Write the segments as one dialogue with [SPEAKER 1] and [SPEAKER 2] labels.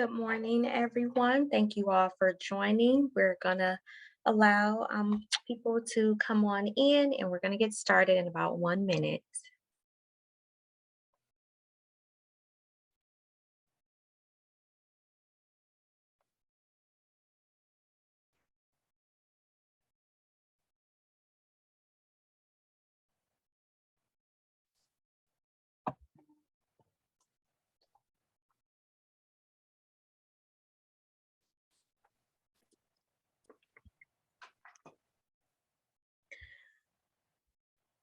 [SPEAKER 1] Good morning, everyone. Thank you all for joining. We're going to allow people to come on in and we're going to get started in about 1 minute.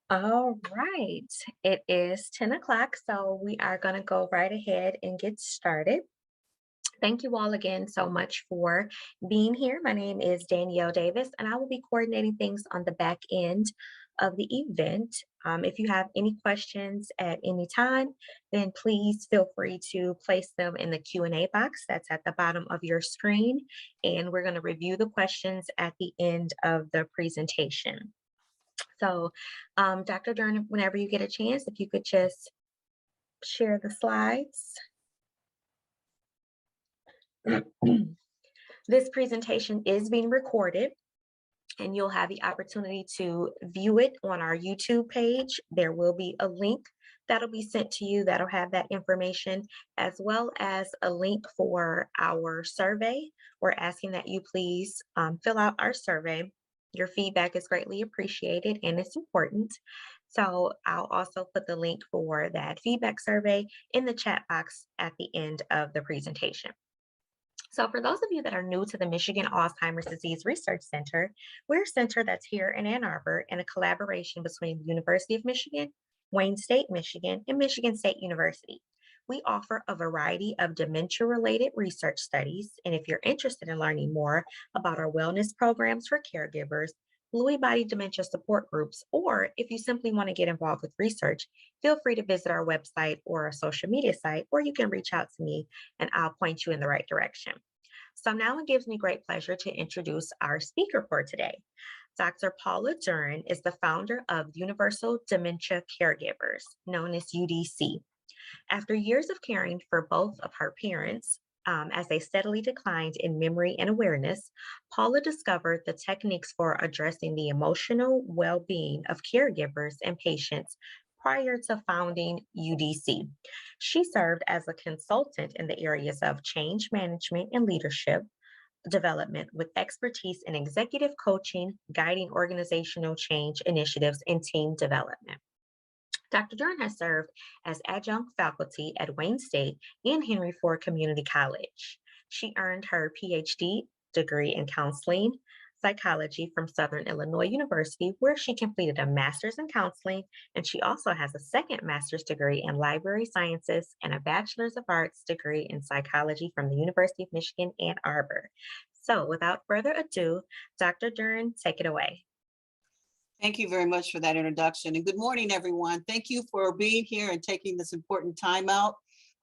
[SPEAKER 1] All right, it is 10 o'clock, so we are going to go right ahead and get started. Thank you all again so much for being here. My name is Danielle Davis, and I will be coordinating things on the back end of the event. If you have any questions at any time, then please feel free to place them in the Q&A box that's at the bottom of your screen, and we're going to review the questions at the end of the presentation. So, Dr. Duren, whenever you get a chance, if you could just share the slides. This presentation is being recorded and you'll have the opportunity to view it on our YouTube page. There will be a link that'll be sent to you that'll have that information, as well as a link for our survey. We're asking that you please fill out our survey. Your feedback is greatly appreciated and it's important. So I'll also put the link for that feedback survey in the chat box at the end of the presentation. So for those of you that are new to the Michigan Alzheimer's Disease Research Center, we're a center that's here in Ann Arbor in a collaboration between the University of Michigan, Wayne State, Michigan, and Michigan State University. We offer a variety of dementia-related research studies, and if you're interested in learning more about our wellness programs for caregivers, Lewy body dementia support groups, or if you simply want to get involved with research, feel free to visit our website or our social media site, or you can reach out to me and I'll point you in the right direction. So now it gives me great pleasure to introduce our speaker for today. Dr. Paula Duren is the founder of Universal Dementia Caregivers, known as UDC. After years of caring for both of her parents, as they steadily declined in memory and awareness, Paula discovered the techniques for addressing the emotional well-being of caregivers and patients prior to founding UDC. She served as a consultant in the areas of change management and leadership development with expertise in executive coaching, guiding organizational change initiatives, and team development. Dr. Duren has served as adjunct faculty at Wayne State and Henry Ford Community College. She earned her Ph.D. degree in counseling psychology from Southern Illinois University, where she completed a master's in counseling, and she also has a second master's degree in library sciences and a bachelor's of arts degree in psychology from the University of Michigan, Ann Arbor. So without further ado, Dr. Duren, take it away.
[SPEAKER 2] Thank you very much for that introduction, and good morning, everyone. Thank you for being here and taking this important time out.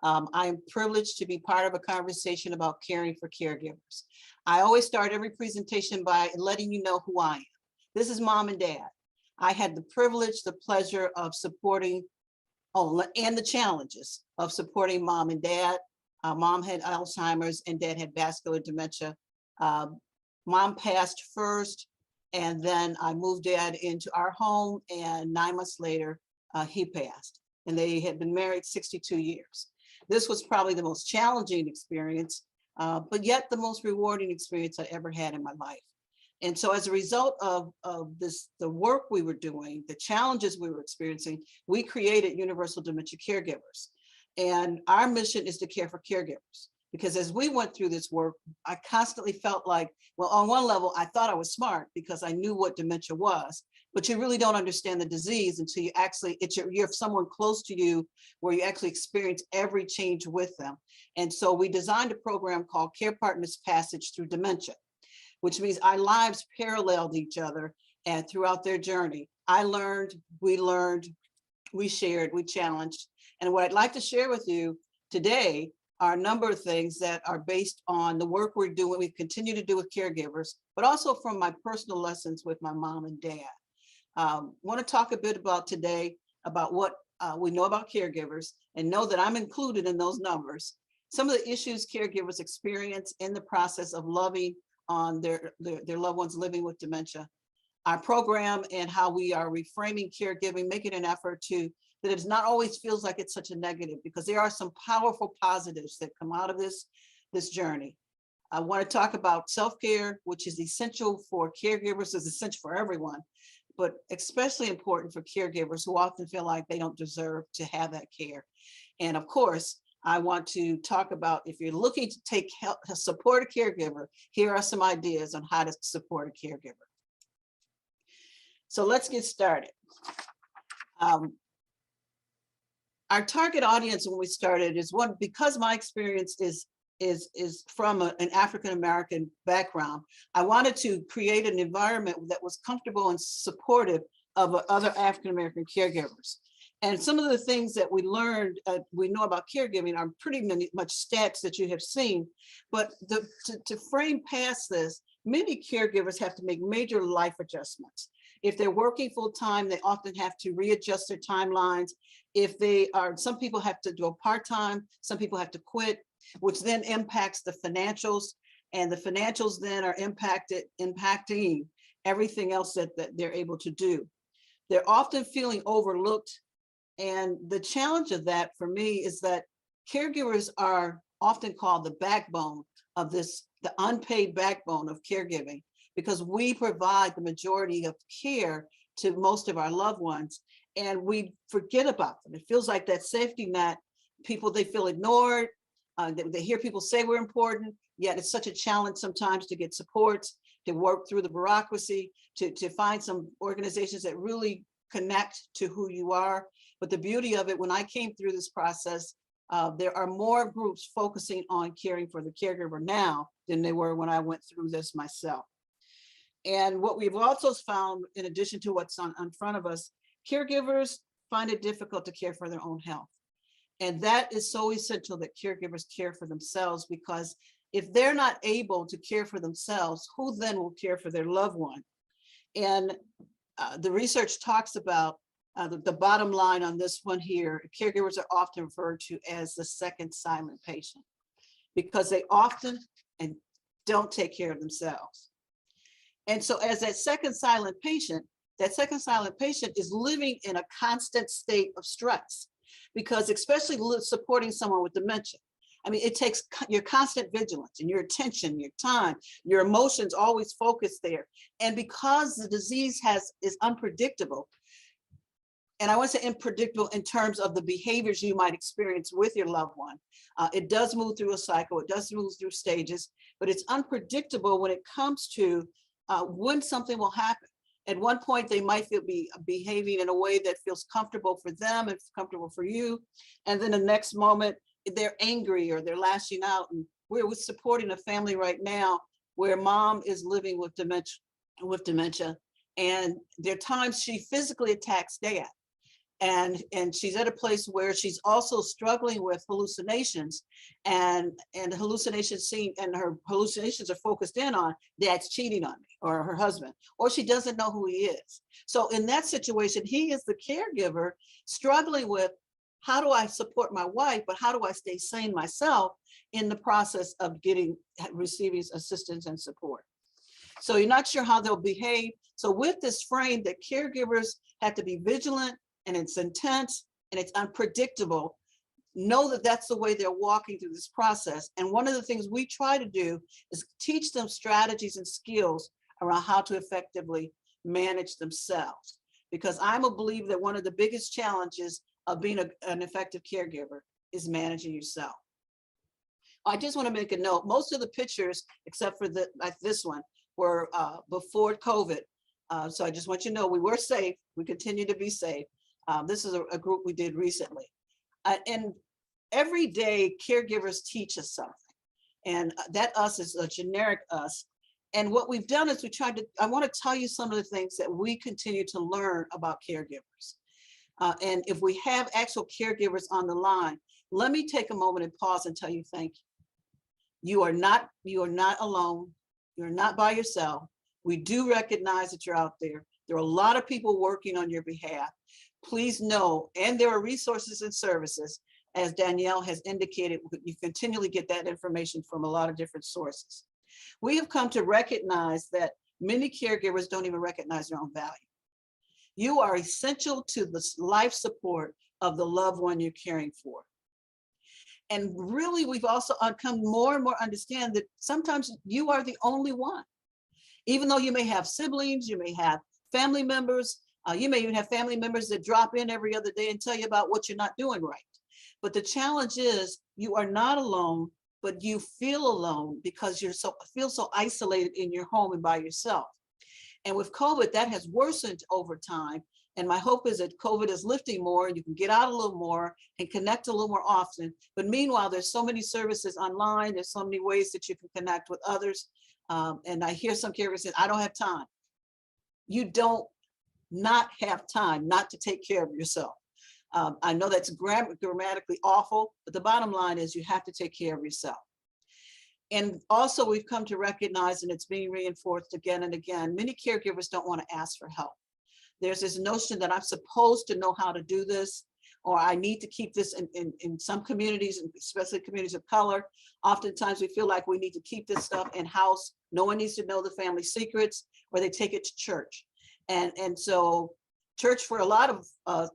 [SPEAKER 2] I am privileged to be part of a conversation about caring for caregivers. I always start every presentation by letting you know who I am. This is Mom and Dad. I had the privilege, the pleasure of supporting, and the challenges of supporting Mom and Dad. Mom had Alzheimer's and Dad had vascular dementia. Mom passed first, and then I moved Dad into our home, and 9 months later, he passed. And they had been married 62 years. This was probably the most challenging experience, but yet the most rewarding experience I ever had in my life. And so as a result of the work we were doing, the challenges we were experiencing, we created Universal Dementia Caregivers. And our mission is to care for caregivers. Because as we went through this work, I constantly felt like, well, on one level, I thought I was smart because I knew what dementia was, but you really don't understand the disease until you actually, you have someone close to you where you actually experience every change with them. And so we designed a program called Care Partners Passage Through Dementia, which means our lives paralleled each other and throughout their journey. I learned, we shared, we challenged. And what I'd like to share with you today are a number of things that are based on the work we're doing, we continue to do with caregivers, but also from my personal lessons with my mom and dad. Want to talk a bit about today about what we know about caregivers and know that I'm included in those numbers. some of the issues caregivers experience in the process of loving on their loved ones living with dementia, our program and how we are reframing caregiving, making an effort to that it's not always feels like it's such a negative, because there are some powerful positives that come out of this journey. I want to talk about self-care, which is essential for caregivers, is essential for everyone, but especially important for caregivers who often feel like they don't deserve to have that care. And of course, I want to talk about, if you're looking to take help, support a caregiver, here are some ideas on how to support a caregiver. So let's get started. Our target audience when we started is one, because my experience is from an African-American background. I wanted to create an environment that was comfortable and supportive of other African-American caregivers. And some of the things that we learned, we know about caregiving are pretty much stats that you have seen, but to frame past this, many caregivers have to make major life adjustments. If they're working full time, they often have to readjust their timelines. If they are, some people have to do a part-time, some people have to quit, which then impacts the financials, and the financials then are impacting everything else that they're able to do. They're often feeling overlooked. And the challenge of that for me is that caregivers are often called the backbone of this, the unpaid backbone of caregiving, because we provide the majority of care to most of our loved ones, and we forget about them. It feels like that safety net, they feel ignored. They hear people say we're important, yet it's such a challenge sometimes to get supports, to work through the bureaucracy, to find some organizations that really connect to who you are. But the beauty of it, when I came through this process, there are more groups focusing on caring for the caregiver now than they were when I went through this myself. And what we've also found, in addition to what's on front of us, caregivers find it difficult to care for their own health. And that is so essential that caregivers care for themselves, because if they're not able to care for themselves, who then will care for their loved one? And the research talks about the bottom line on this one here, caregivers are often referred to as the second silent patient, because they often and don't take care of themselves. And so as that second silent patient is living in a constant state of stress, because especially supporting someone with dementia, I mean, it takes your constant vigilance and your attention, your time, your emotions always focused there. And because the disease is unpredictable, and I want to say unpredictable in terms of the behaviors you might experience with your loved one. It does move through a cycle, it does move through stages, but it's unpredictable when it comes to when something will happen. At one point, they might be behaving in a way that feels comfortable for them and comfortable for you. And then the next moment, they're angry or they're lashing out. And we're supporting a family right now where mom is living with dementia. And there are times she physically attacks dad. And she's at a place where she's also struggling with hallucinations, and hallucinations her hallucinations are focused in on dad's cheating on me or her husband, or she doesn't know who he is. So in that situation, he is the caregiver struggling with, how do I support my wife, but how do I stay sane myself in the process of receiving assistance and support? So you're not sure how they'll behave. So with this frame that caregivers have to be vigilant, and it's intense and it's unpredictable, know that that's the way they're walking through this process. And one of the things we try to do is teach them strategies and skills around how to effectively manage themselves. Because I'm a believer that one of the biggest challenges of being an effective caregiver is managing yourself. I just want to make a note. Most of the pictures, except for like this one, were before COVID. So I just want you to know we were safe. We continue to be safe. This is a group we did recently. And every day, caregivers teach us something. And that us is a generic us. And what we've done is I want to tell you some of the things that we continue to learn about caregivers. And if we have actual caregivers on the line, let me take a moment and pause and tell you thank you. You are not alone. You're not by yourself. We do recognize that you're out there. There are a lot of people working on your behalf. Please know, and there are resources and services as Danielle has indicated, you continually get that information from a lot of different sources. We have come to recognize that many caregivers don't even recognize their own value. You are essential to the life support of the loved one you're caring for. And really, we've also come more and more understand that sometimes you are the only one. Even though you may have siblings, you may have family members, you may even have family members that drop in every other day and tell you about what you're not doing right. But the challenge is you are not alone, but you feel alone because you feel so isolated in your home and by yourself. And with COVID, that has worsened over time. And my hope is that COVID is lifting more and you can get out a little more and connect a little more often. But meanwhile, there's so many services online. There's so many ways that you can connect with others. And I hear some caregivers say, I don't have time. You don't not have time not to take care of yourself. I know that's grammatically awful, but the bottom line is you have to take care of yourself. And also we've come to recognize, and it's being reinforced again and again, many caregivers don't want to ask for help. There's this notion that I'm supposed to know how to do this, or I need to keep this in some communities, especially communities of color. Oftentimes we feel like we need to keep this stuff in-house. No one needs to know the family secrets, or they take it to church. And so church for a lot of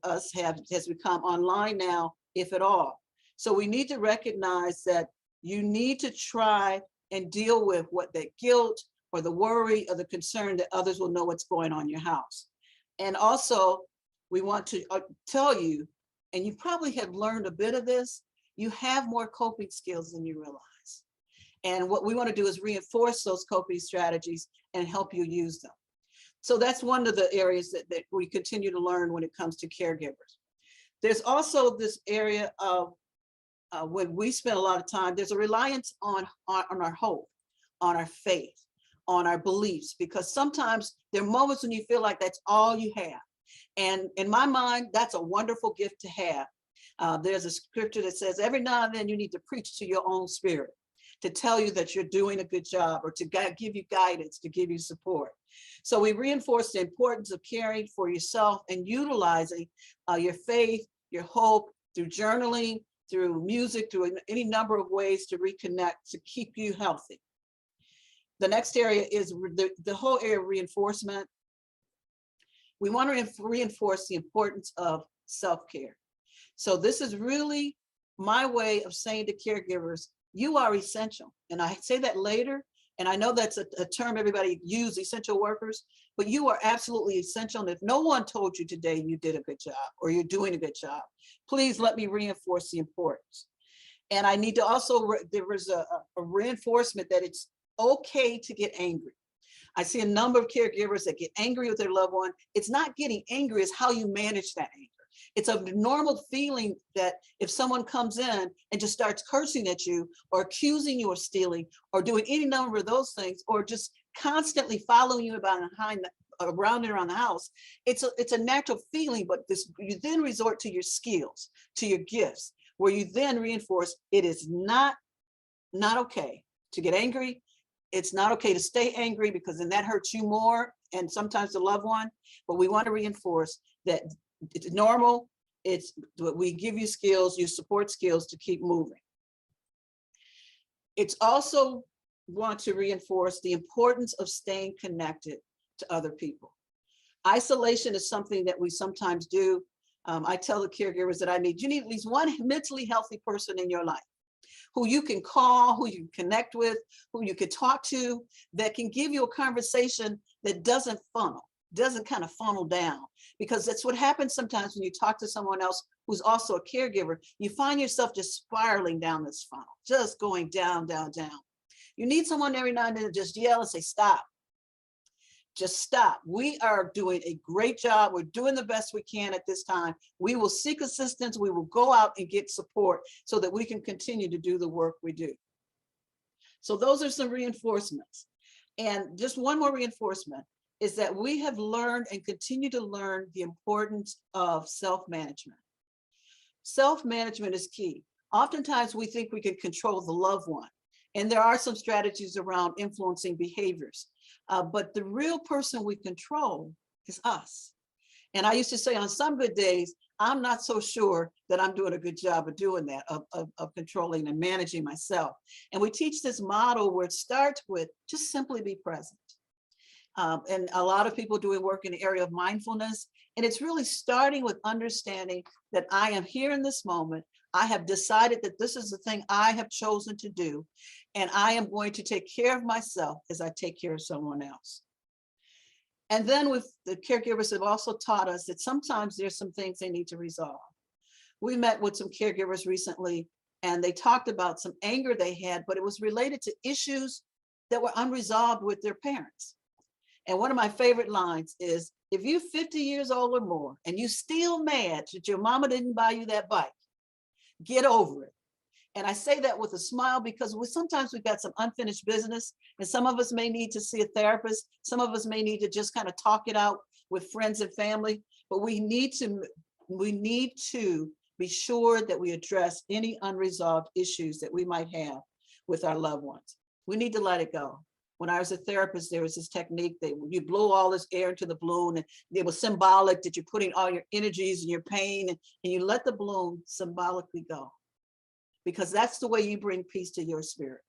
[SPEAKER 2] us has become online now, if at all. So we need to recognize that you need to try and deal with what that guilt or the worry or the concern that others will know what's going on in your house. And also, we want to tell you, and you probably have learned a bit of this, you have more coping skills than you realize. And what we want to do is reinforce those coping strategies and help you use them. So that's one of the areas that we continue to learn when it comes to caregivers. There's also this area of when we spend a lot of time, there's a reliance on our hope, on our faith, on our beliefs, because sometimes there are moments when you feel like that's all you have. And in my mind, that's a wonderful gift to have. There's a scripture that says every now and then you need to preach to your own spirit, to tell you that you're doing a good job, or to give you guidance, to give you support. So we reinforce the importance of caring for yourself and utilizing your faith, your hope, through journaling, through music, through any number of ways to reconnect, to keep you healthy. The next area is the whole area of reinforcement. We want to reinforce the importance of self-care. So this is really my way of saying to caregivers, you are essential. And I say that later, and I know that's a term everybody uses, essential workers, but you are absolutely essential. And if no one told you today you did a good job or you're doing a good job, please let me reinforce the importance. And I need to also, there was a reinforcement that it's okay to get angry. I see a number of caregivers that get angry with their loved one. It's not getting angry, it's how you manage that anger. It's a normal feeling that if someone comes in and just starts cursing at you or accusing you of stealing or doing any number of those things, or just constantly following you around and around the house, it's a natural feeling, but you then resort to your skills, to your gifts, where you then reinforce it is not okay to get angry. It's not okay to stay angry, because then that hurts you more and sometimes the loved one. But we want to reinforce that it's normal. We give you skills, you support skills to keep moving. It's also want to reinforce the importance of staying connected to other people. Isolation is something that we sometimes do. I tell the caregivers that you need at least one mentally healthy person in your life who you can call, who you connect with, who you can talk to, that can give you a conversation that doesn't kind of funnel down. Because that's what happens sometimes when you talk to someone else who's also a caregiver. You find yourself just spiraling down this funnel, just going down, down, down. You need someone every now and then to just yell and say, stop. Just stop. We are doing a great job. We're doing the best we can at this time. We will seek assistance. We will go out and get support so that we can continue to do the work we do. So those are some reinforcements. And just one more reinforcement is that we have learned and continue to learn the importance of self-management. Self-management is key. Oftentimes we think we can control the loved one, and there are some strategies around influencing behaviors. But the real person we control is us. And I used to say on some good days, I'm not so sure that I'm doing a good job of doing that, of controlling and managing myself. And we teach this model where it starts with just simply be present. And a lot of people doing work in the area of mindfulness. And it's really starting with understanding that I am here in this moment. I have decided that this is the thing I have chosen to do. And I am going to take care of myself as I take care of someone else. And then with the caregivers have also taught us that sometimes there's some things they need to resolve. We met with some caregivers recently, and they talked about some anger they had, but it was related to issues that were unresolved with their parents. And one of my favorite lines is, if you're 50 years old or more and you still mad that your mama didn't buy you that bike, get over it. And I say that with a smile because sometimes we've got some unfinished business, and some of us may need to see a therapist. Some of us may need to just kind of talk it out with friends and family, but we need to be sure that we address any unresolved issues that we might have with our loved ones. We need to let it go. When I was a therapist, there was this technique that you blow all this air into the balloon, and it was symbolic that you're putting all your energies and your pain, and you let the balloon symbolically go, because that's the way you bring peace to your spirit.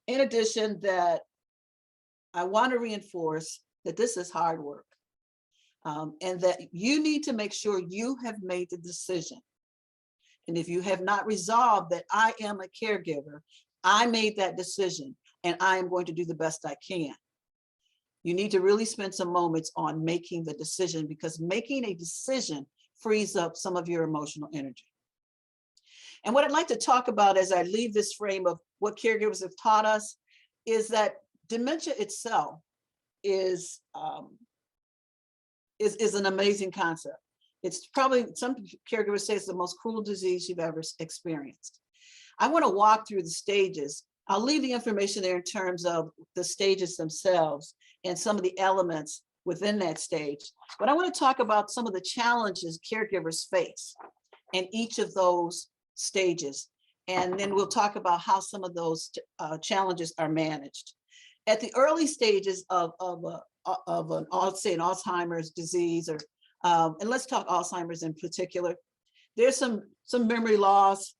[SPEAKER 2] In addition, that I want to reinforce that this is hard work, and that you need to make sure you have made the decision. And if you have not resolved that I am a caregiver, I made that decision, and I am going to do the best I can. You need to really spend some moments on making the decision, because making a decision frees up some of your emotional energy. And what I'd like to talk about as I leave this frame of what caregivers have taught us is that dementia itself is an amazing concept. It's probably, some caregivers say it's the most cruel disease you've ever experienced. I want to walk through the stages. I'll leave the information there in terms of the stages themselves and some of the elements within that stage. But I want to talk about some of the challenges caregivers face in each of those stages. And then we'll talk about how some of those challenges are managed. At the early stages of an Alzheimer's disease, or and let's talk Alzheimer's in particular, there's some memory loss,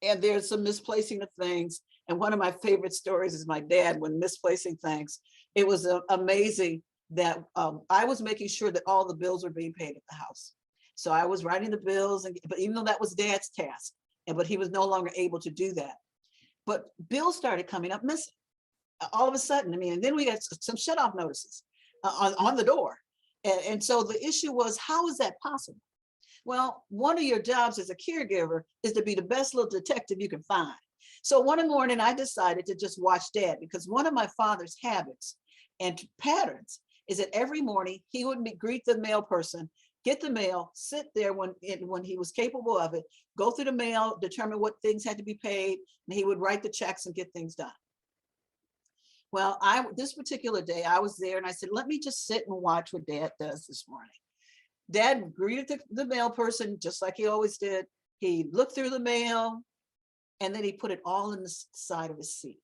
[SPEAKER 2] and there's some misplacing of things. And one of my favorite stories is my dad, when misplacing things. It was amazing that I was making sure that all the bills were being paid at the house. So I was writing the bills, but even though that was Dad's task, but he was no longer able to do that. But bills started coming up missing all of a sudden. I mean, and then we got some shut-off notices on the door. And so the issue was, how is that possible? Well, one of your jobs as a caregiver is to be the best little detective you can find. So one morning I decided to just watch Dad, because one of my father's habits and patterns is that every morning he would greet the mail person, get the mail, sit there when he was capable of it, go through the mail, determine what things had to be paid, and he would write the checks and get things done. Well, this particular day I was there, and I said, let me just sit and watch what Dad does this morning. Dad greeted the mail person just like he always did. He looked through the mail, and then he put it all in the side of his seat.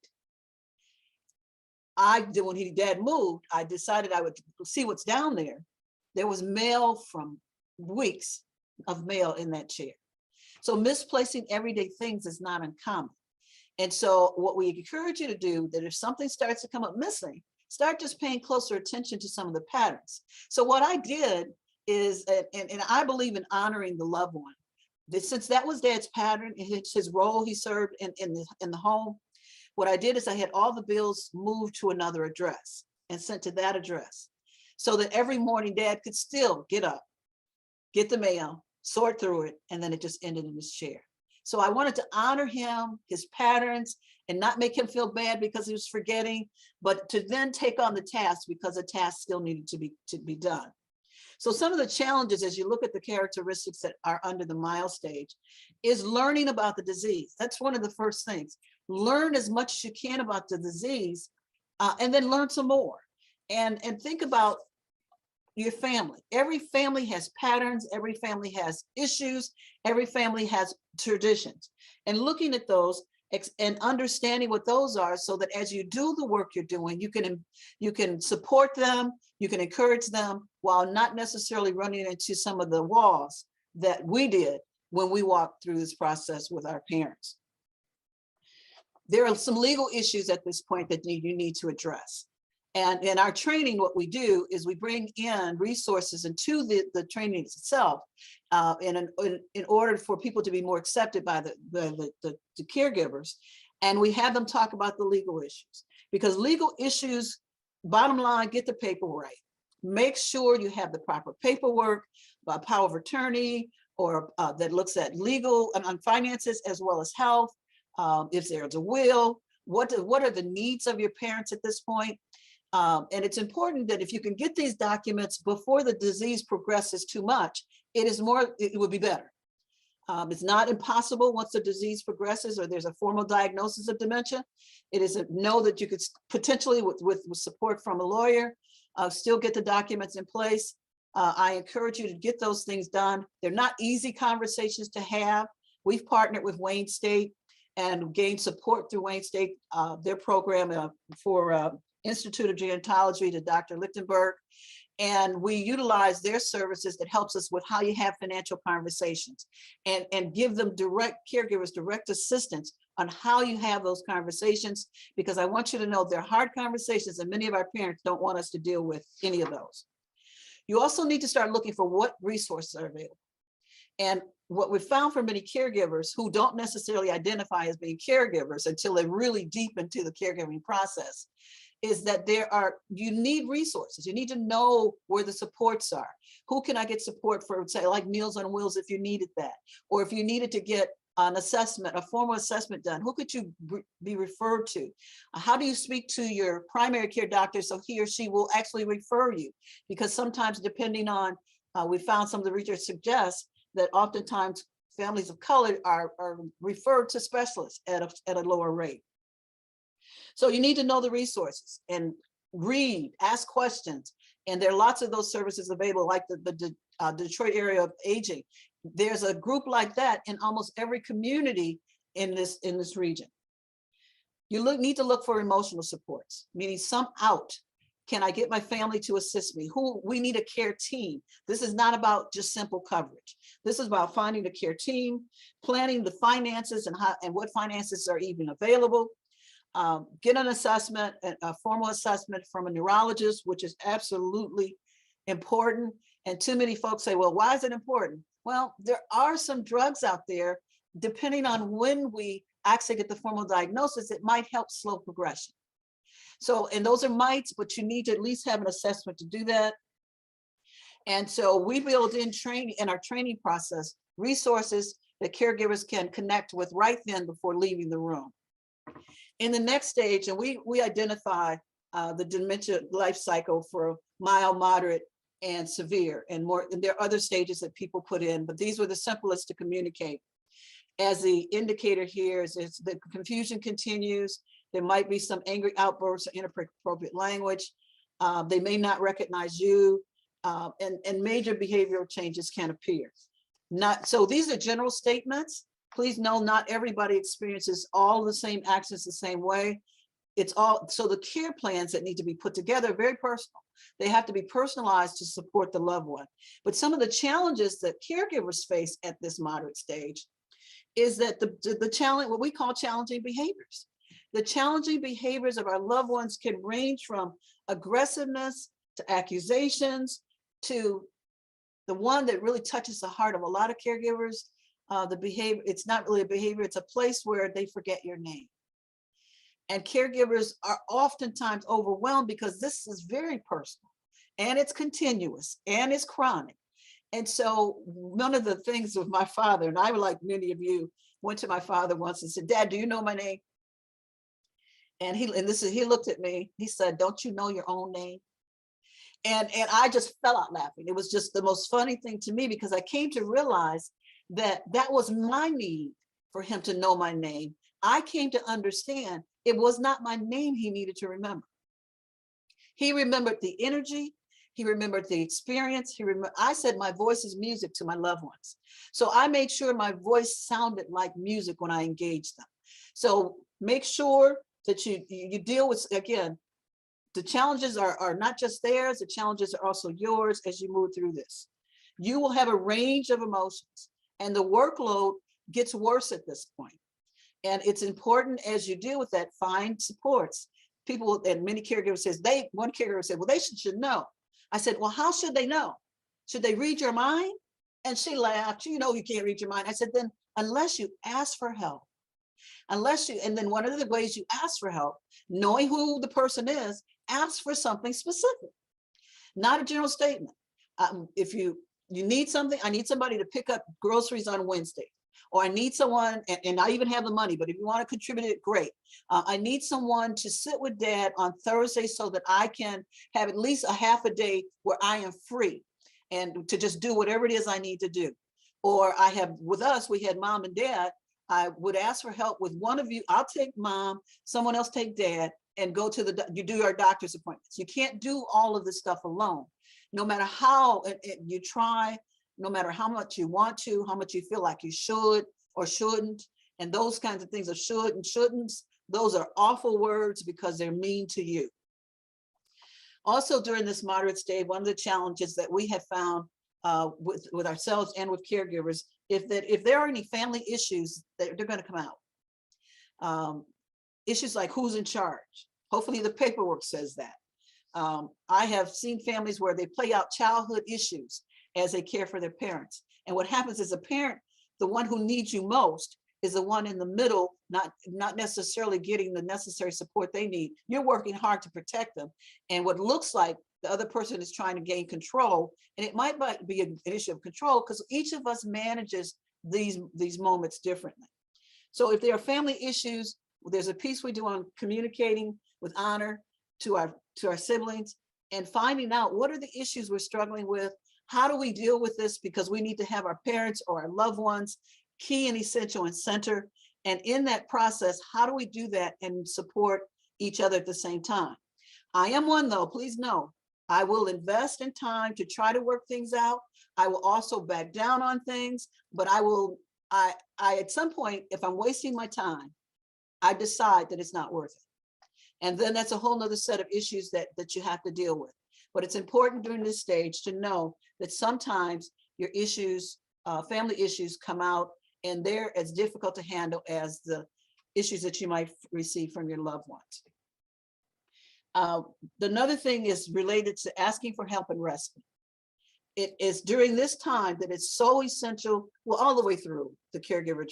[SPEAKER 2] When Dad moved, I decided I would see what's down there. There was mail from weeks of mail in that chair. So misplacing everyday things is not uncommon. And so what we encourage you to do, that if something starts to come up missing, start just paying closer attention to some of the patterns. So what I did is, and I believe in honoring the loved one. Since that was Dad's pattern, it's his role he served in the home, what I did is I had all the bills moved to another address and sent to that address, so that every morning Dad could still get up, get the mail, sort through it, and then it just ended in his chair. So I wanted to honor him, his patterns, and not make him feel bad because he was forgetting, but to then take on the task because the task still needed to be done. So some of the challenges, as you look at the characteristics that are under the mild stage, is learning about the disease. That's one of the first things. Learn as much as you can about the disease, and then learn some more. And think about your family. Every family has patterns, every family has issues, every family has traditions. And looking at those, and understanding what those are, so that as you do the work you're doing, you can support them, you can encourage them, while not necessarily running into some of the walls that we did when we walked through this process with our parents. There are some legal issues at this point that you need to address. And in our training, what we do is we bring in resources into the training itself in order for people to be more accepted by the caregivers. And we have them talk about the legal issues, because legal issues, bottom line, get the paper right. Make sure you have the proper paperwork, power of attorney, or that looks at legal and finances as well as health. If there's a will, what are the needs of your parents at this point? And it's important that if you can get these documents before the disease progresses too much, it would be better. It's not impossible once the disease progresses or there's a formal diagnosis of dementia. It is know that you could potentially, with support from a lawyer, still get the documents in place. I encourage you to get those things done. They're not easy conversations to have. We've partnered with Wayne State and gained support through Wayne State, their program for Institute of Gerontology to Dr. Lichtenberg. And we utilize their services that helps us with how you have financial conversations and give them caregivers direct assistance on how you have those conversations, because I want you to know they're hard conversations and many of our parents don't want us to deal with any of those. You also need to start looking for what resources are available. And what we found for many caregivers who don't necessarily identify as being caregivers until they're really deep into the caregiving process is that you need resources. You need to know where the supports are. Who can I get support for, say, like Meals on Wheels if you needed that, or if you needed to get an assessment, a formal assessment done, who could you be referred to? How do you speak to your primary care doctor so he or she will actually refer you? Because sometimes, depending on, we found some of the research suggests that oftentimes families of color are referred to specialists at a lower rate. So you need to know the resources and read, ask questions. And there are lots of those services available, like the Detroit area of aging. There's a group like that in almost every community in this region. You need to look for emotional supports, meaning some out. Can I get my family to assist me? We need a care team. This is not about just simple coverage. This is about finding a care team, planning the finances and what finances are even available. Get an assessment, a formal assessment from a neurologist, which is absolutely important. And too many folks say, well, why is it important? Well, there are some drugs out there, depending on when we actually get the formal diagnosis, it might help slow progression. So, and those are mites, but you need to at least have an assessment to do that. And so we build in our training process, resources that caregivers can connect with right then before leaving the room. In the next stage, and we identify the dementia life cycle for mild, moderate, and severe, and more. And there are other stages that people put in, but these were the simplest to communicate. As the indicator here is the confusion continues. There might be some angry outbursts or inappropriate language. They may not recognize you, and major behavioral changes can appear. So these are general statements. Please know not everybody experiences all the same actions the same way. So the care plans that need to be put together are very personal. They have to be personalized to support the loved one. But some of the challenges that caregivers face at this moderate stage is that the challenge, what we call challenging behaviors. The challenging behaviors of our loved ones can range from aggressiveness to accusations to the one that really touches the heart of a lot of caregivers. The behavior, it's not really a behavior, it's a place where they forget your name. And caregivers are oftentimes overwhelmed because this is very personal and it's continuous and it's chronic. And so one of the things with my father, and I, like many of you, went to my father once and said, Dad, do you know my name? And he looked at me, he said, don't you know your own name? And I just fell out laughing. It was just the most funny thing to me, because I came to realize that was my need for him to know my name. I came to understand it was not my name he needed to remember. He remembered the energy. He remembered the experience. I said my voice is music to my loved ones. So I made sure my voice sounded like music when I engaged them. So make sure that you deal with, again, the challenges are not just theirs, the challenges are also yours as you move through this. You will have a range of emotions, and the workload gets worse at this point. And it's important as you deal with that, find supports. People, and many caregivers says, one caregiver said, well, they should know. I said, well, how should they know? Should they read your mind? And she laughed, you know, you can't read your mind. I said, then unless you ask for help, and then one of the ways you ask for help, knowing who the person is, ask for something specific, not a general statement. If you need something, I need somebody to pick up groceries on Wednesday, or I need someone, and I even have the money, but if you want to contribute it, great. I need someone to sit with dad on Thursday so that I can have at least a half a day where I am free and to just do whatever it is I need to do. Or with us, we had mom and dad. I would ask for help with one of you. I'll take mom, someone else take dad, and go to you do your doctor's appointments. You can't do all of this stuff alone. No matter how you try, no matter how much you want to, how much you feel like you should or shouldn't, and those kinds of things of should and shouldn'ts, those are awful words because they're mean to you. Also, during this moderate stage, one of the challenges that we have found with ourselves and with caregivers, if there are any family issues, they're going to come out. Issues like who's in charge. Hopefully the paperwork says that. I have seen families where they play out childhood issues as they care for their parents. And what happens is a parent, the one who needs you most, is the one in the middle, not necessarily getting the necessary support they need. You're working hard to protect them. And what looks like the other person is trying to gain control. And it might be an issue of control because each of us manages these moments differently. So if there are family issues, there's a piece we do on communicating with honor to our siblings and finding out what are the issues we're struggling with. How do we deal with this? Because we need to have our parents or our loved ones key and essential and center. And in that process, how do we do that and support each other at the same time? I am one though, please know, I will invest in time to try to work things out. I will also back down on things, but I at some point, if I'm wasting my time, I decide that it's not worth it. And then that's a whole nother set of issues that you have to deal with. But it's important during this stage to know that sometimes your issues, family issues come out and they're as difficult to handle as the issues that you might receive from your loved ones. Another thing is related to asking for help and respite. It is during this time that it's so essential, well, all the way through the caregiver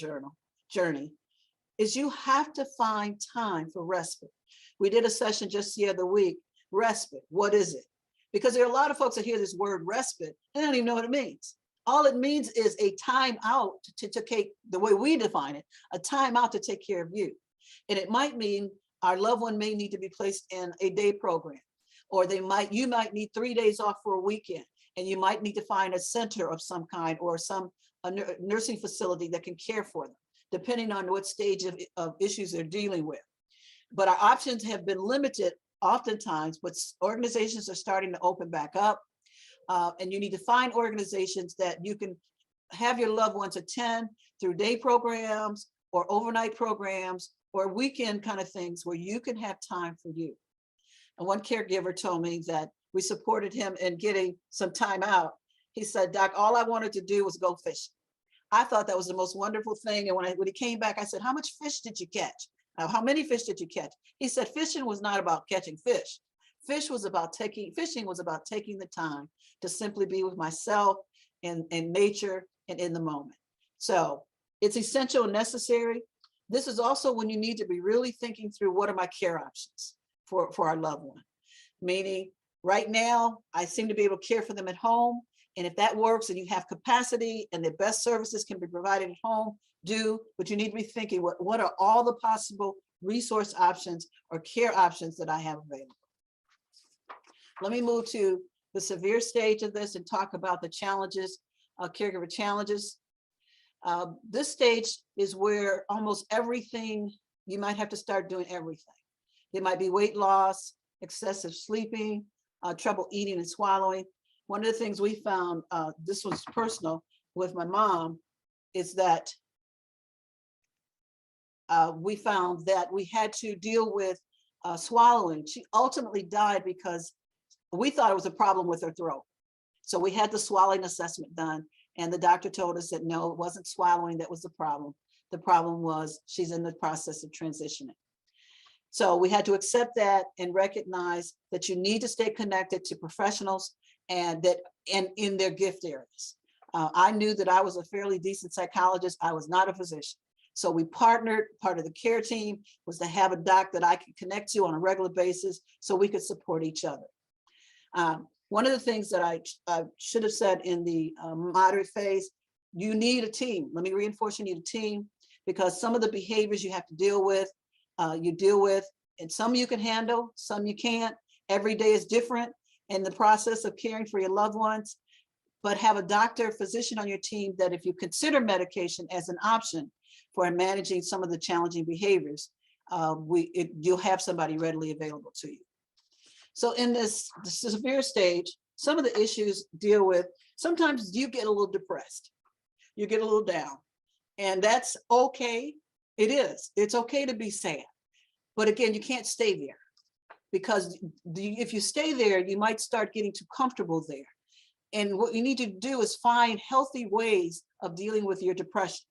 [SPEAKER 2] journey, is you have to find time for respite. We did a session just the other week, respite, what is it? Because there are a lot of folks that hear this word respite, and they don't even know what it means. All it means is a time out to take, the way we define it, a time out to take care of you. And it might mean our loved one may need to be placed in a day program, or you might need 3 days off for a weekend, and you might need to find a center of some kind or a nursing facility that can care for them, depending on what stage of issues they're dealing with. But our options have been limited oftentimes, but organizations are starting to open back up. And you need to find organizations that you can have your loved ones attend through day programs or overnight programs or weekend kind of things where you can have time for you. And one caregiver told me that we supported him in getting some time out. He said, Doc, all I wanted to do was go fishing. I thought that was the most wonderful thing. And when he came back, I said, how much fish did you catch? How many fish did you catch? He said, fishing was not about catching fish. Fishing was about taking the time to simply be with myself and nature and in the moment. So it's essential and necessary. This is also when you need to be really thinking through what are my care options for our loved one. Meaning right now, I seem to be able to care for them at home. And if that works and you have capacity and the best services can be provided at home, but you need to be thinking, what are all the possible resource options or care options that I have available? Let me move to the severe stage of this and talk about the challenges, caregiver challenges. This stage is where almost everything, you might have to start doing everything. It might be weight loss, excessive sleeping, trouble eating and swallowing. One of the things we found, this was personal with my mom, is that we found that we had to deal with swallowing. She ultimately died because we thought it was a problem with her throat. So we had the swallowing assessment done, and the doctor told us that no, it wasn't swallowing that was the problem. The problem was she's in the process of transitioning. So we had to accept that and recognize that you need to stay connected to professionals and that in their gift areas. I knew that I was a fairly decent psychologist. I was not a physician. So we partnered. Part of the care team was to have a doc that I could connect to on a regular basis so we could support each other. One of the things that I should have said in the moderate phase, you need a team. Let me reinforce, you need a team, because some of the behaviors you have to deal with, and some you can handle, some you can't. Every day is different in the process of caring for your loved ones, but have a doctor, physician on your team that if you consider medication as an option for managing some of the challenging behaviors, you'll have somebody readily available to you. So in this severe stage, some of the issues deal with, sometimes you get a little depressed, you get a little down, and that's okay. It is. It's okay to be sad. But again, you can't stay there, because if you stay there, you might start getting too comfortable there. And what you need to do is find healthy ways of dealing with your depression.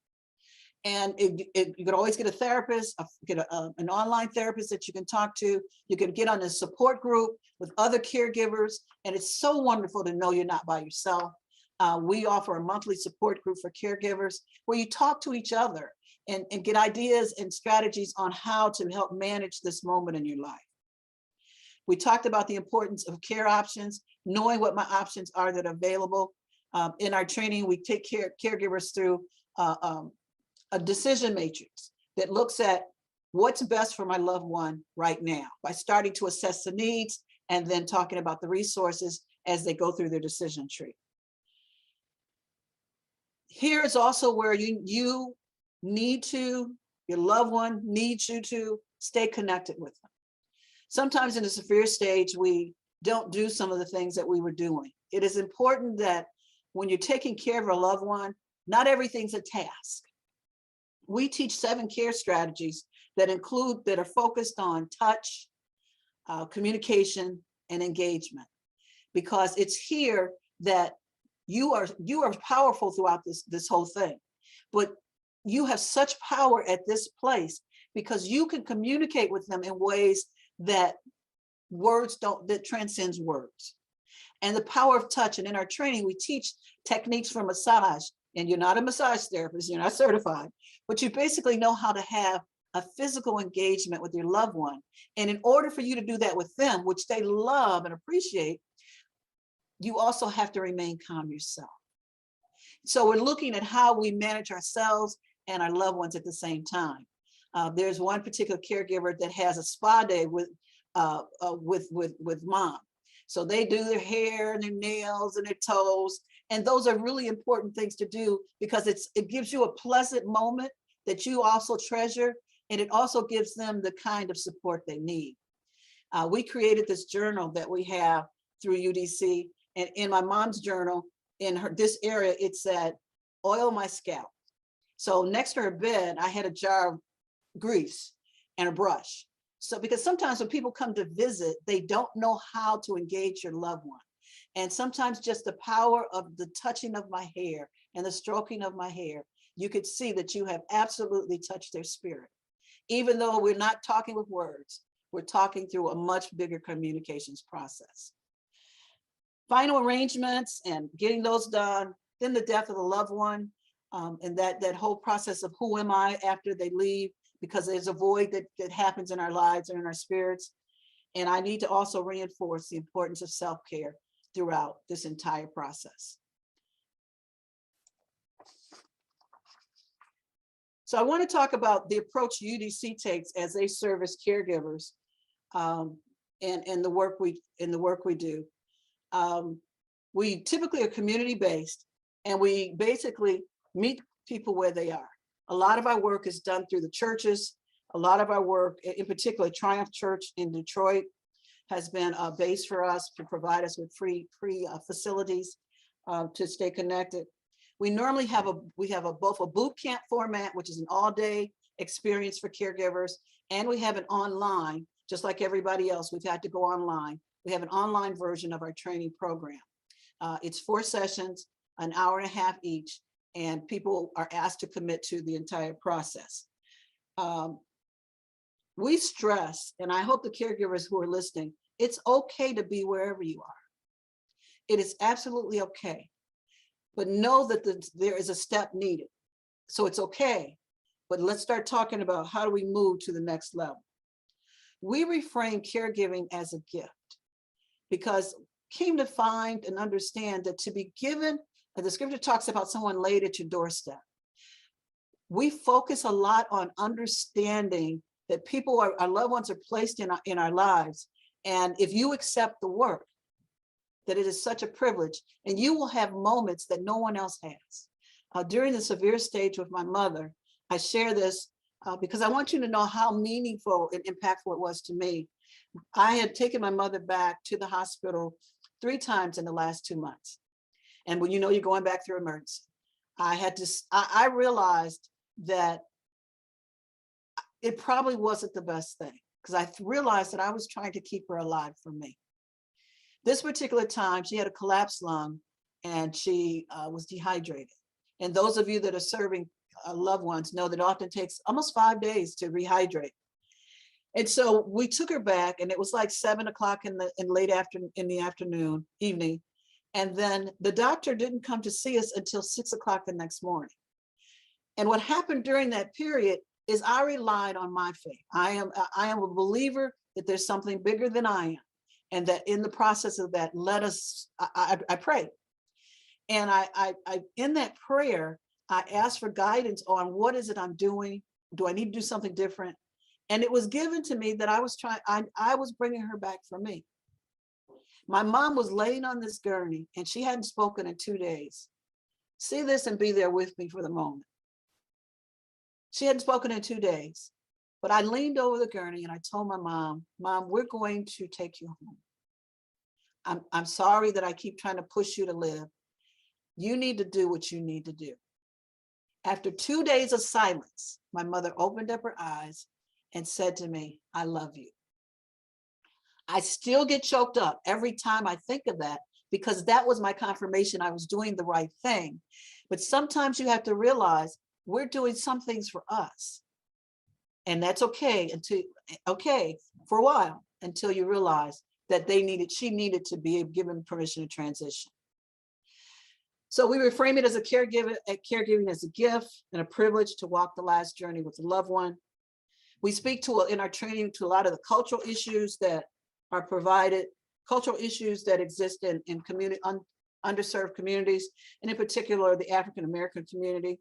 [SPEAKER 2] And you can always get a therapist, get an online therapist that you can talk to. You can get on a support group with other caregivers. And it's so wonderful to know you're not by yourself. We offer a monthly support group for caregivers where you talk to each other and get ideas and strategies on how to help manage this moment in your life. We talked about the importance of care options, knowing what my options are that are available. In our training, we take caregivers through a decision matrix that looks at what's best for my loved one right now by starting to assess the needs and then talking about the resources as they go through their decision tree. Here is also where your loved one needs you to stay connected with them. Sometimes in a severe stage, we don't do some of the things that we were doing. It is important that when you're taking care of a loved one, not everything's a task. We teach 7 care strategies that are focused on touch, communication, and engagement, because it's here that you are powerful throughout this whole thing. But you have such power at this place because you can communicate with them in ways that that transcends words. And the power of touch. And in our training, we teach techniques for massage. And you're not a massage therapist, you're not certified, but you basically know how to have a physical engagement with your loved one. And in order for you to do that with them, which they love and appreciate, you also have to remain calm yourself. So we're looking at how we manage ourselves and our loved ones at the same time. There's one particular caregiver that has a spa day with mom. So they do their hair and their nails and their toes. And those are really important things to do because it gives you a pleasant moment that you also treasure. And it also gives them the kind of support they need. We created this journal that we have through UDC. And in my mom's journal, this area, it said, oil my scalp. So next to her bed, I had a jar of grease and a brush. So because sometimes when people come to visit, they don't know how to engage your loved one. And sometimes just the power of the touching of my hair and the stroking of my hair, you could see that you have absolutely touched their spirit. Even though we're not talking with words, we're talking through a much bigger communications process. Final arrangements and getting those done, then the death of the loved one, and that whole process of who am I after they leave, because there's a void that happens in our lives and in our spirits. And I need to also reinforce the importance of self-care throughout this entire process. So I want to talk about the approach UDC takes as they serve as caregivers, and the work we do. We typically are community-based, and we basically meet people where they are. A lot of our work is done through the churches. A lot of our work, in particular, Triumph Church in Detroit, has been a base for us to provide us with free facilities to stay connected. We normally have both a boot camp format, which is an all-day experience for caregivers, and we have an online, just like everybody else, we've had to go online. We have an online version of our training program. It's 4 sessions, an hour and a half each, and people are asked to commit to the entire process. We stress, and I hope the caregivers who are listening, it's okay to be wherever you are. It is absolutely okay, but know that there is a step needed. So it's okay, but let's start talking about how do we move to the next level. We reframe caregiving as a gift because came to find and understand that to be given, the scripture talks about someone laid at your doorstep. We focus a lot on understanding that people our loved ones are placed in our lives. And if you accept the work, that it is such a privilege, and you will have moments that no one else has. During the severe stage with my mother, I share this because I want you to know how meaningful and impactful it was to me. I had taken my mother back to the hospital 3 times in the last 2 months. And when you know you're going back through emergency, I realized that it probably wasn't the best thing because I realized that I was trying to keep her alive for me. This particular time, she had a collapsed lung and she was dehydrated. And those of you that are serving loved ones know that it often takes almost 5 days to rehydrate. And so we took her back, and it was like 7 o'clock in the evening. And then the doctor didn't come to see us until 6 o'clock the next morning. And what happened during that period is I relied on my faith. I am a believer that there's something bigger than I am. And that in the process of that, I prayed. And I in that prayer, I asked for guidance on what is it I'm doing? Do I need to do something different? And it was given to me that I was bringing her back for me. My mom was laying on this gurney and she hadn't spoken in 2 days. See this and be there with me for the moment. She hadn't spoken in 2 days, but I leaned over the gurney and I told my mom, Mom, we're going to take you home. I'm sorry that I keep trying to push you to live. You need to do what you need to do. After 2 days of silence, my mother opened up her eyes and said to me, I love you. I still get choked up every time I think of that because that was my confirmation I was doing the right thing. But sometimes you have to realize we're doing some things for us. And that's okay for a while until you realize that she needed to be given permission to transition. So we reframe it as caregiving as a gift and a privilege to walk the last journey with a loved one. We speak in our training to a lot of the cultural issues that are provided, cultural issues that exist in underserved communities, and in particular, the African-American community.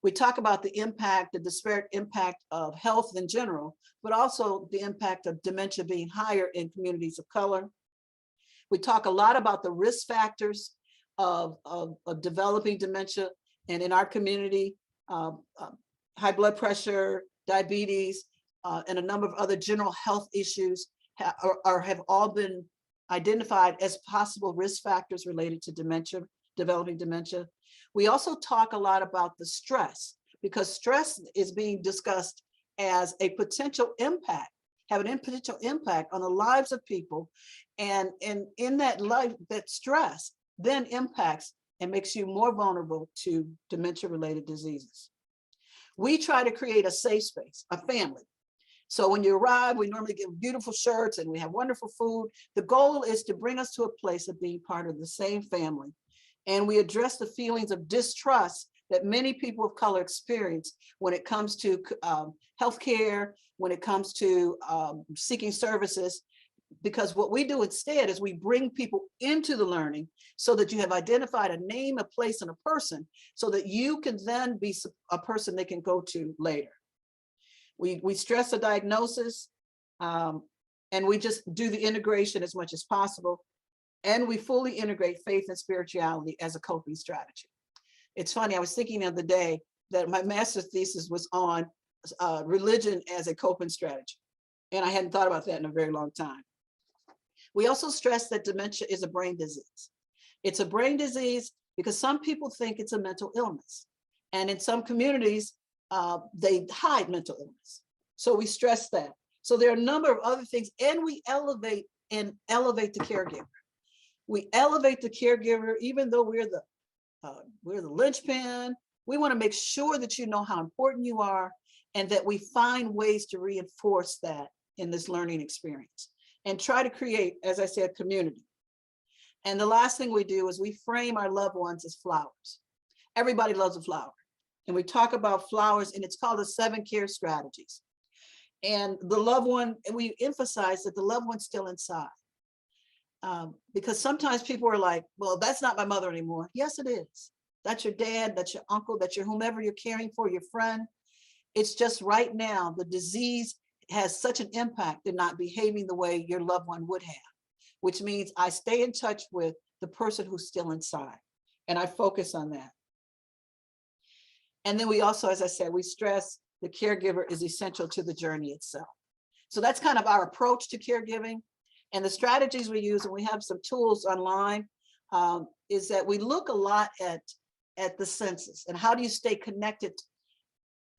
[SPEAKER 2] We talk about the disparate impact of health in general, but also the impact of dementia being higher in communities of color. We talk a lot about the risk factors of developing dementia, and in our community, high blood pressure, diabetes, and a number of other general health issues have all been identified as possible risk factors related to dementia, developing dementia. We also talk a lot about the stress, because stress is being discussed as a potential impact, having a potential impact on the lives of people. And in that life, that stress then impacts and makes you more vulnerable to dementia-related diseases. We try to create a safe space, a family. So when you arrive, we normally give beautiful shirts and we have wonderful food. The goal is to bring us to a place of being part of the same family. And we address the feelings of distrust that many people of color experience when it comes to healthcare, when it comes to seeking services, because what we do instead is we bring people into the learning so that you have identified a name, a place, and a person so that you can then be a person they can go to later. We stress a diagnosis and we just do the integration as much as possible. And we fully integrate faith and spirituality as a coping strategy. It's funny, I was thinking the other day that my master's thesis was on religion as a coping strategy. And I hadn't thought about that in a very long time. We also stress that dementia is a brain disease. It's a brain disease because some people think it's a mental illness. And in some communities, they hide mental illness. So we stress that. So there are a number of other things, and we elevate the caregiver. We elevate the caregiver, even though we're the linchpin. We want to make sure that you know how important you are, and that we find ways to reinforce that in this learning experience and try to create, as I said, community. And the last thing we do is we frame our loved ones as flowers. Everybody loves a flower. And we talk about flowers, and it's called the 7 care strategies. And the loved one, and we emphasize that the loved one's still inside. Because sometimes people are like, well, that's not my mother anymore. Yes, it is. That's your dad, that's your uncle, that's your whomever you're caring for, your friend. It's just right now, the disease has such an impact in not behaving the way your loved one would have, which means I stay in touch with the person who's still inside, and I focus on that. And then we also, as I said, we stress the caregiver is essential to the journey itself. So that's kind of our approach to caregiving. And the strategies we use, and we have some tools online, is that we look a lot at the senses and how do you stay connected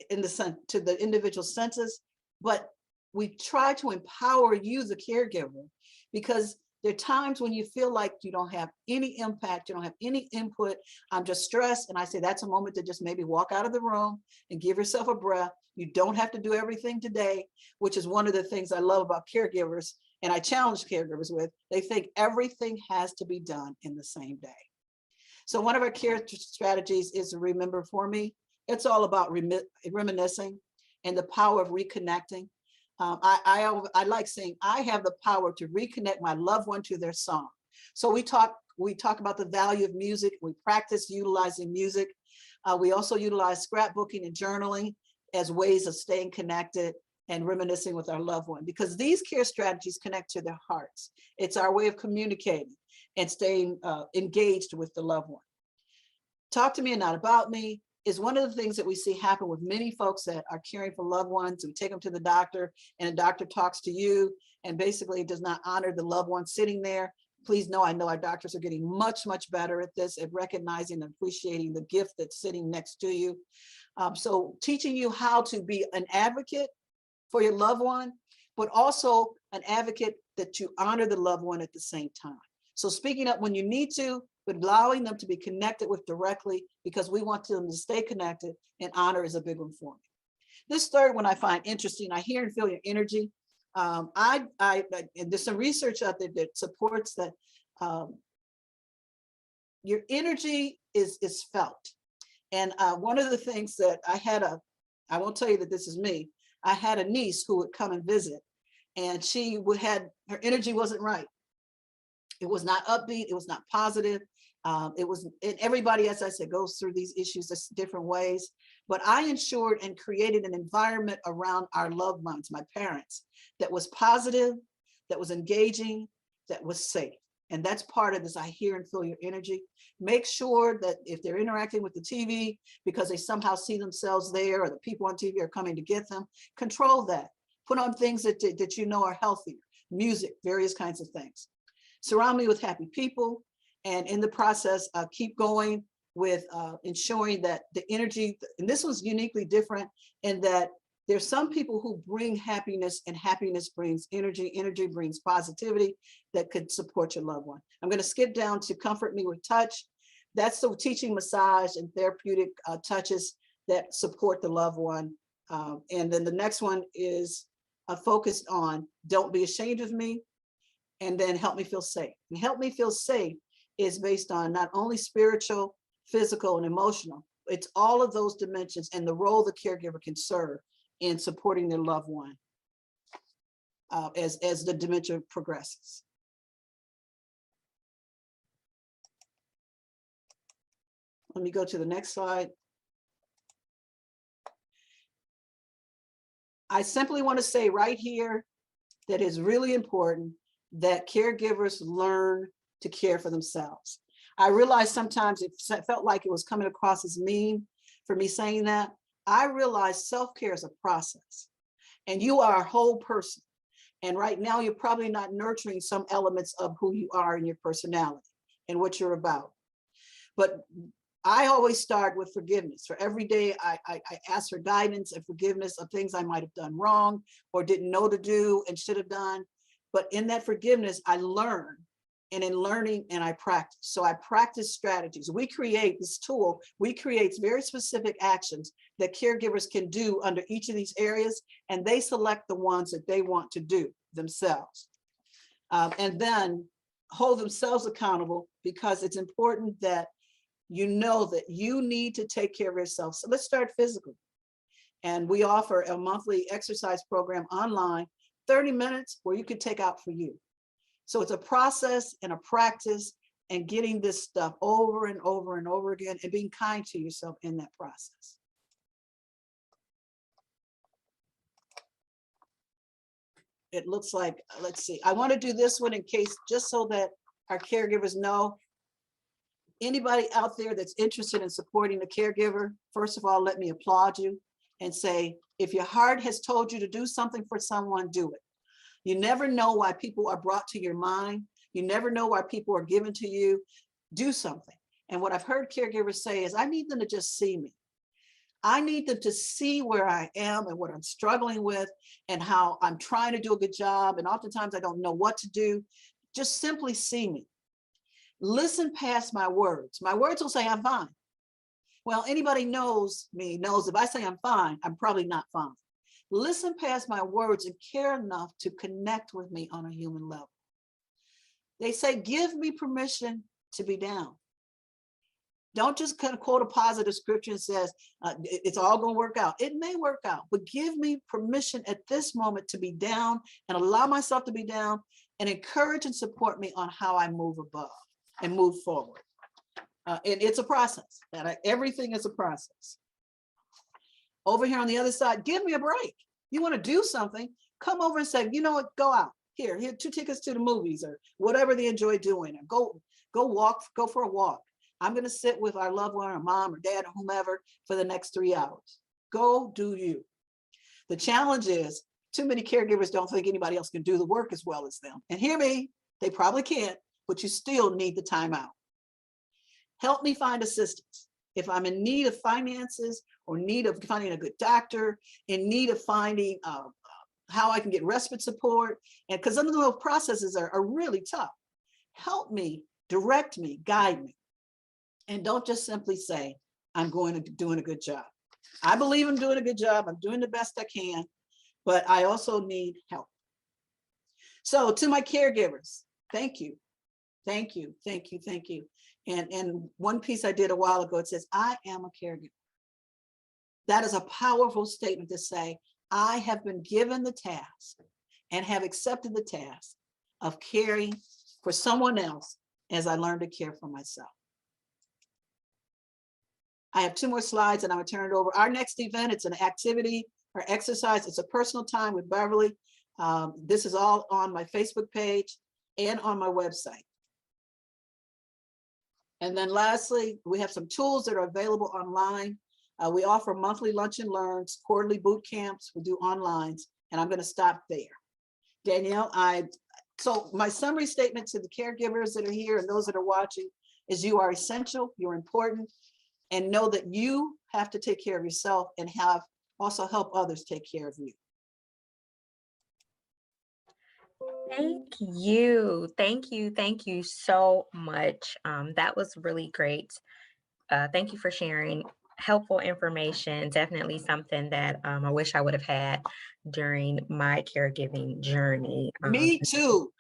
[SPEAKER 2] to the individual senses. But we try to empower you, the caregiver, because there are times when you feel like you don't have any impact, you don't have any input. I'm just stressed. And I say that's a moment to just maybe walk out of the room and give yourself a breath. You don't have to do everything today, which is one of the things I love about caregivers. And I challenge caregivers with, they think everything has to be done in the same day. So one of our care strategies is to remember for me. It's all about reminiscing and the power of reconnecting. I like saying I have the power to reconnect my loved one to their song. So we talk about the value of music. We practice utilizing music. We also utilize scrapbooking and journaling as ways of staying connected and reminiscing with our loved one, because these care strategies connect to their hearts. It's our way of communicating and staying engaged with the loved one. Talk to me and not about me is one of the things that we see happen with many folks that are caring for loved ones. We take them to the doctor, and the doctor talks to you and basically does not honor the loved one sitting there. Please know, I know our doctors are getting much, much better at this, at recognizing and appreciating the gift that's sitting next to you. So teaching you how to be an advocate for your loved one, but also an advocate that you honor the loved one at the same time. So speaking up when you need to, but allowing them to be connected with directly, because we want them to stay connected, and honor is a big one for me. This third one I find interesting. I hear and feel your energy. And there's some research out there that supports that your energy is felt. And one of the things that I won't tell you that this is me, I had a niece who would come and visit, and her energy wasn't right. It was not upbeat. It was not positive. And everybody, as I said, goes through these issues in different ways. But I ensured and created an environment around our loved ones, my parents, that was positive, that was engaging, that was safe. And that's part of this. I hear and feel your energy. Make sure that if they're interacting with the TV because they somehow see themselves there, or the people on TV are coming to get them, control that. Put on things that you know are healthier, music, various kinds of things. Surround me with happy people. And in the process, keep going with ensuring that the energy, and this was uniquely different in that there's some people who bring happiness, and happiness brings energy, energy brings positivity that could support your loved one. I'm going to skip down to comfort me with touch. That's the teaching massage and therapeutic touches that support the loved one. And then the next one is focused on don't be ashamed of me, and then help me feel safe. And help me feel safe is based on not only spiritual, physical, and emotional. It's all of those dimensions and the role the caregiver can serve in supporting their loved one as the dementia progresses. Let me go to the next slide. I simply want to say right here that it's really important that caregivers learn to care for themselves. I realize sometimes it felt like it was coming across as mean for me saying that. I realize self-care is a process, and you are a whole person. And right now you're probably not nurturing some elements of who you are and your personality and what you're about. But I always start with forgiveness. For every day, I ask for guidance and forgiveness of things I might have done wrong or didn't know to do and should have done. But in that forgiveness, I learn. And in learning, and I practice. So I practice strategies. We create this tool. We create very specific actions that caregivers can do under each of these areas, and they select the ones that they want to do themselves. And then hold themselves accountable, because it's important that you know that you need to take care of yourself. So let's start physically. And we offer a monthly exercise program online, 30 minutes where you could take out for you. So it's a process and a practice, and getting this stuff over and over and over again, and being kind to yourself in that process. It looks like, let's see, I want to do this one in case, just so that our caregivers know. Anybody out there that's interested in supporting the caregiver, first of all, let me applaud you and say, if your heart has told you to do something for someone, do it. You never know why people are brought to your mind. You never know why people are given to you. Do something. And what I've heard caregivers say is, I need them to just see me. I need them to see where I am and what I'm struggling with and how I'm trying to do a good job. And oftentimes I don't know what to do. Just simply see me. Listen past my words. My words will say I'm fine. Well, anybody knows me knows if I say I'm fine, I'm probably not fine. Listen past my words and care enough to connect with me on a human level. They say, give me permission to be down. Don't just kind of quote a positive scripture and says, it's all going to work out. It may work out, but give me permission at this moment to be down and allow myself to be down, and encourage and support me on how I move above and move forward. And it's a process. Everything is a process. Over here on the other side, give me a break. You want to do something, come over and say, you know what, go out. Here 2 tickets to the movies or whatever they enjoy doing. Or go walk, go for a walk. I'm going to sit with our loved one or mom or dad or whomever for the next 3 hours. Go do you. The challenge is too many caregivers don't think anybody else can do the work as well as them. And hear me, they probably can't, but you still need the time out. Help me find assistance. If I'm in need of finances or need of finding a good doctor, in need of finding how I can get respite support, and because some of those processes are really tough. Help me, direct me, guide me. And don't just simply say, I'm doing a good job. I believe I'm doing a good job. I'm doing the best I can, but I also need help. So to my caregivers, thank you. Thank you, thank you, thank you. And one piece I did a while ago, it says, I am a caregiver. That is a powerful statement to say, I have been given the task and have accepted the task of caring for someone else as I learn to care for myself. I have 2 more slides and I'm gonna turn it over. Our next event, it's an activity or exercise. It's a personal time with Beverly. This is all on my Facebook page and on my website. And then lastly, we have some tools that are available online. We offer monthly lunch and learns, quarterly boot camps, we do onlines, and I'm going to stop there. Danielle, so my summary statement to the caregivers that are here and those that are watching is you are essential, you're important, and know that you have to take care of yourself and also help others take care of you.
[SPEAKER 1] Thank you. Thank you. Thank you so much. That was really great. Thank you for sharing helpful information. Definitely something that I wish I would have had during my caregiving journey.
[SPEAKER 2] Me too.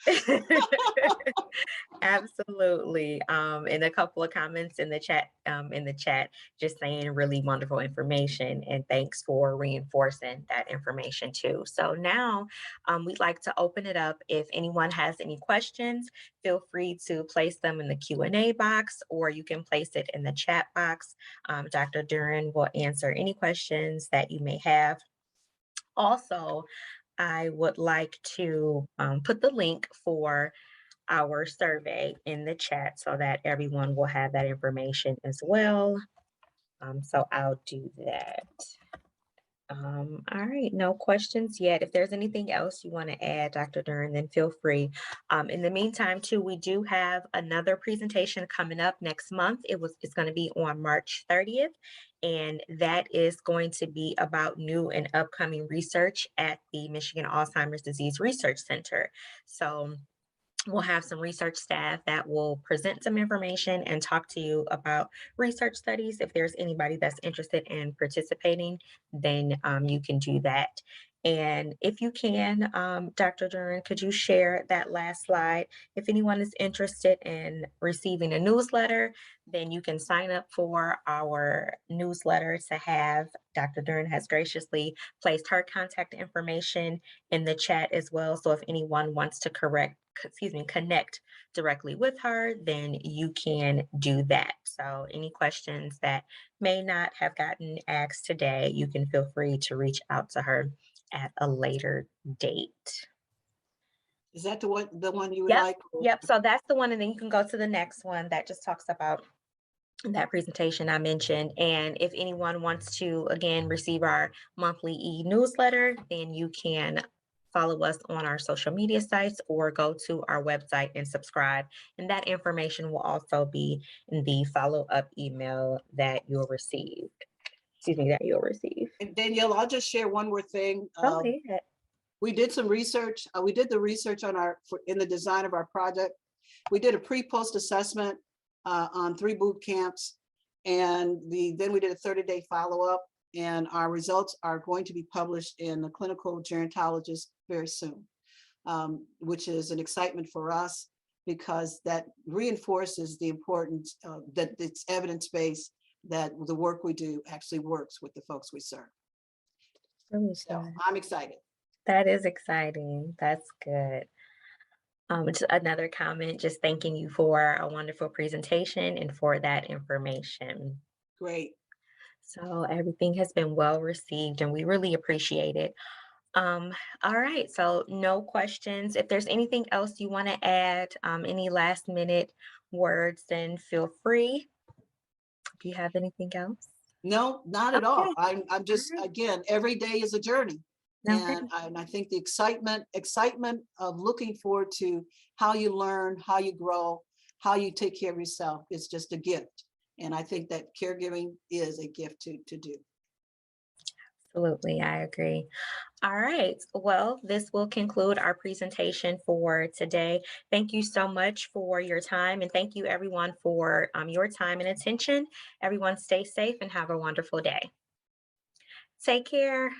[SPEAKER 1] Absolutely. And a couple of comments in the chat, just saying really wonderful information, and thanks for reinforcing that information too. So now we'd like to open it up. If anyone has any questions, feel free to place them in the Q&A box, or you can place it in the chat box. Dr. Duren will answer any questions that you may have. Also, I would like to put the link for our survey in the chat so that everyone will have that information as well. So I'll do that. All right, no questions yet. If there's anything else you want to add, Dr. Duren, then feel free. In the meantime, too, we do have another presentation coming up next month. It's going to be on March 30th, and that is going to be about new and upcoming research at the Michigan Alzheimer's Disease Research Center. So we'll have some research staff that will present some information and talk to you about research studies. If there's anybody that's interested in participating, then you can do that. And if you can, Dr. Duren, could you share that last slide? If anyone is interested in receiving a newsletter, then you can sign up for our newsletter to have. Dr. Duren has graciously placed her contact information in the chat as well. So if anyone wants to connect directly with her, then you can do that. So any questions that may not have gotten asked today, you can feel free to reach out to her at a later date.
[SPEAKER 2] Is that the one you would
[SPEAKER 1] Yep,
[SPEAKER 2] like?
[SPEAKER 1] yep. So that's the one, and then you can go to the next one that just talks about that presentation I mentioned. And if anyone wants to, again, receive our monthly e-newsletter, then you can follow us on our social media sites or go to our website and subscribe. And that information will also be in the follow-up email that you'll receive. Excuse me, that you'll receive.
[SPEAKER 2] And Danielle, I'll just share one more thing.
[SPEAKER 1] Go ahead.
[SPEAKER 2] We did some research. We did the research on in the design of our project. We did a pre-post assessment on 3 boot camps, and then we did a 30-day follow-up, and our results are going to be published in the Clinical Gerontologist very soon, which is an excitement for us because that reinforces the importance that it's evidence-based, that the work we do actually works with the folks we serve.
[SPEAKER 1] Really
[SPEAKER 2] So
[SPEAKER 1] good.
[SPEAKER 2] I'm excited.
[SPEAKER 1] That is exciting. That's good. Just another comment, just thanking you for a wonderful presentation and for that information.
[SPEAKER 2] Great.
[SPEAKER 1] So everything has been well received and we really appreciate it. All right, so no questions. If there's anything else you want to add, any last minute words, then feel free. Do you have anything else?
[SPEAKER 2] No, not at
[SPEAKER 1] Okay,
[SPEAKER 2] all. I'm just,
[SPEAKER 1] all right.
[SPEAKER 2] again, every day is a journey.
[SPEAKER 1] Okay.
[SPEAKER 2] And I think the excitement of looking forward to how you learn, how you grow, how you take care of yourself is just a gift. And I think that caregiving is a gift to do.
[SPEAKER 1] Absolutely, I agree. All right. Well, this will conclude our presentation for today. Thank you so much for your time, and thank you everyone for your time and attention. Everyone stay safe and have a wonderful day. Take care.